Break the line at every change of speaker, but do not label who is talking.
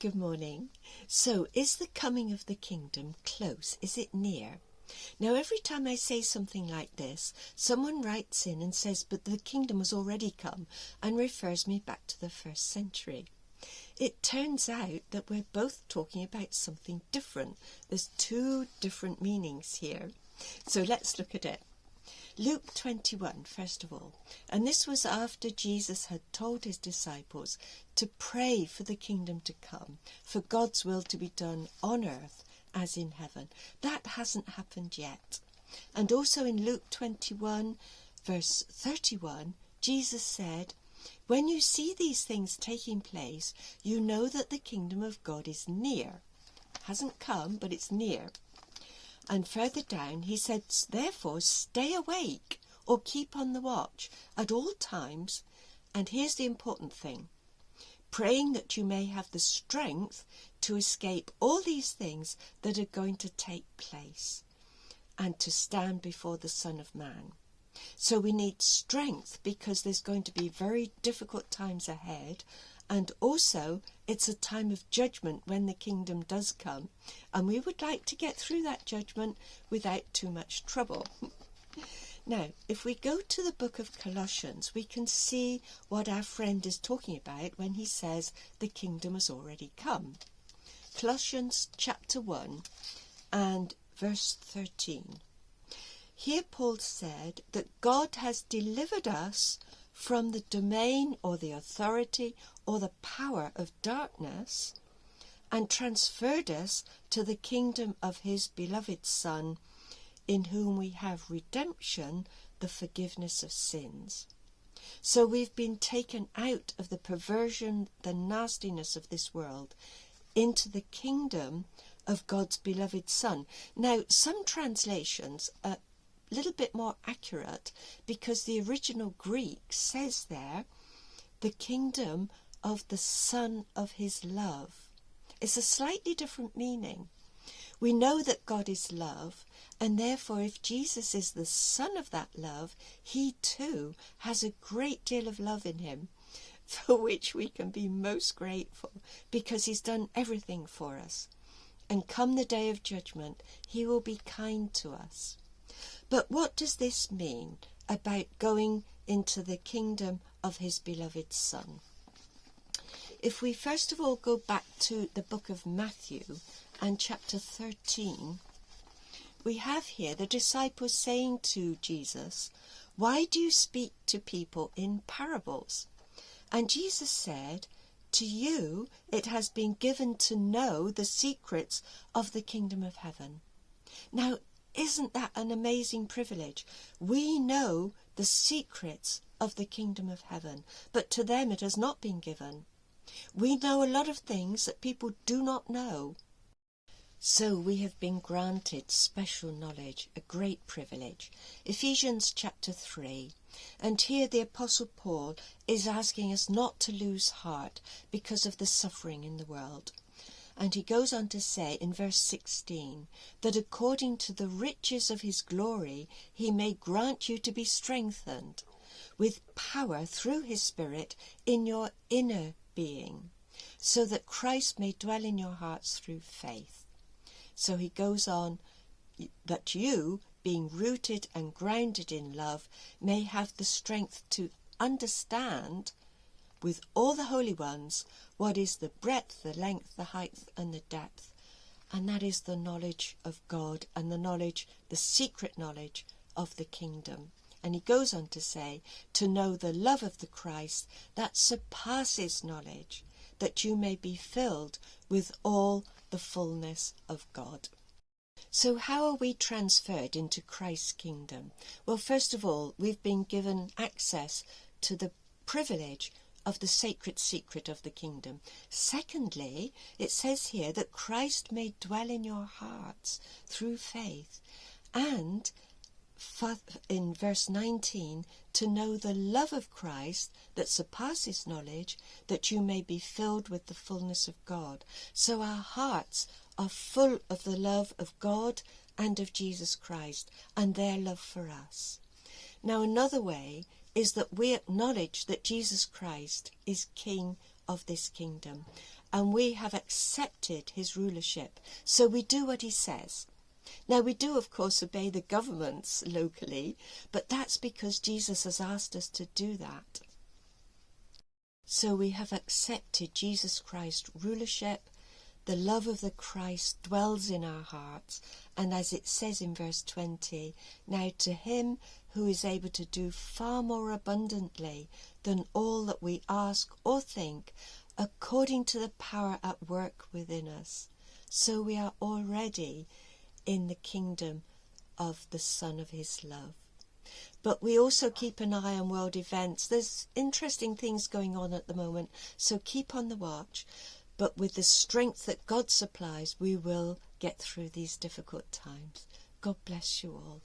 Good morning. So, is the coming of the kingdom close? Is it near? Now, every time I say something like this, someone writes in and says, but the kingdom has already come, and refers me back to the 1st century. It turns out that we're both talking about something different. There's two different meanings here. So let's look at it. Luke 21, first of all, and this was after Jesus had told his disciples to pray for the kingdom to come, for God's will to be done on earth as in heaven. That hasn't happened yet. And also in Luke 21, verse 31, Jesus said, when you see these things taking place, you know that the kingdom of God is near. Hasn't come, but it's near. And further down, he said, therefore, stay awake or keep on the watch at all times. And here's the important thing, praying that you may have the strength to escape all these things that are going to take place and to stand before the Son of Man. So we need strength because there's going to be very difficult times ahead. And also, it's a time of judgment when the kingdom does come. And we would like to get through that judgment without too much trouble. Now, if we go to the book of Colossians, we can see what our friend is talking about when he says the kingdom has already come. Colossians chapter 1 and verse 13. Here Paul said that God has delivered us from the domain or the authority or the power of darkness and transferred us to the kingdom of his beloved Son, in whom we have redemption, the forgiveness of sins. So we've been taken out of the perversion, the nastiness of this world, into the kingdom of God's beloved Son. Now, some translations are a little bit more accurate because the original Greek says there, the kingdom of the Son of his love. It's a slightly different meaning. We know that God is love, and therefore if Jesus is the Son of that love, he too has a great deal of love in him, for which we can be most grateful because he's done everything for us. And come the day of judgment, he will be kind to us. But what does this mean about going into the kingdom of his beloved Son? If we first of all go back to the book of Matthew and chapter 13, we have here the disciples saying to Jesus, why do you speak to people in parables? And Jesus said, to you it has been given to know the secrets of the kingdom of heaven. Now, isn't that an amazing privilege? We know the secrets of the kingdom of heaven, but to them it has not been given. We know a lot of things that people do not know. So we have been granted special knowledge, a great privilege. Ephesians chapter 3. And here the Apostle Paul is asking us not to lose heart because of the suffering in the world. And he goes on to say in verse 16, that according to the riches of his glory, he may grant you to be strengthened with power through his Spirit in your inner being, so that Christ may dwell in your hearts through faith. So he goes on, that you, being rooted and grounded in love, may have the strength to understand with all the holy ones what is the breadth, the length, the height and the depth. And that is the knowledge of God and the secret knowledge of the kingdom. And he goes on to say, to know the love of the Christ that surpasses knowledge, that you may be filled with all the fullness of God. So how are we transferred into Christ's kingdom? Well, first of all, we've been given access to the privilege of the sacred secret of the kingdom. Secondly, it says here that Christ may dwell in your hearts through faith. And in verse 19, to know the love of Christ that surpasses knowledge, that you may be filled with the fullness of God. So our hearts are full of the love of God and of Jesus Christ and their love for us. Now, another way is that we acknowledge that Jesus Christ is King of this kingdom. and we have accepted his rulership. So we do what he says. Now, we do, of course, obey the governments locally, but that's because Jesus has asked us to do that. So we have accepted Jesus Christ's rulership. The love of the Christ dwells in our hearts. And as it says in verse 20, now to him who is able to do far more abundantly than all that we ask or think, according to the power at work within us. So we are already in the kingdom of the Son of his love. But we also keep an eye on world events. There's interesting things going on at the moment, so keep on the watch. But with the strength that God supplies, we will get through these difficult times. God bless you all.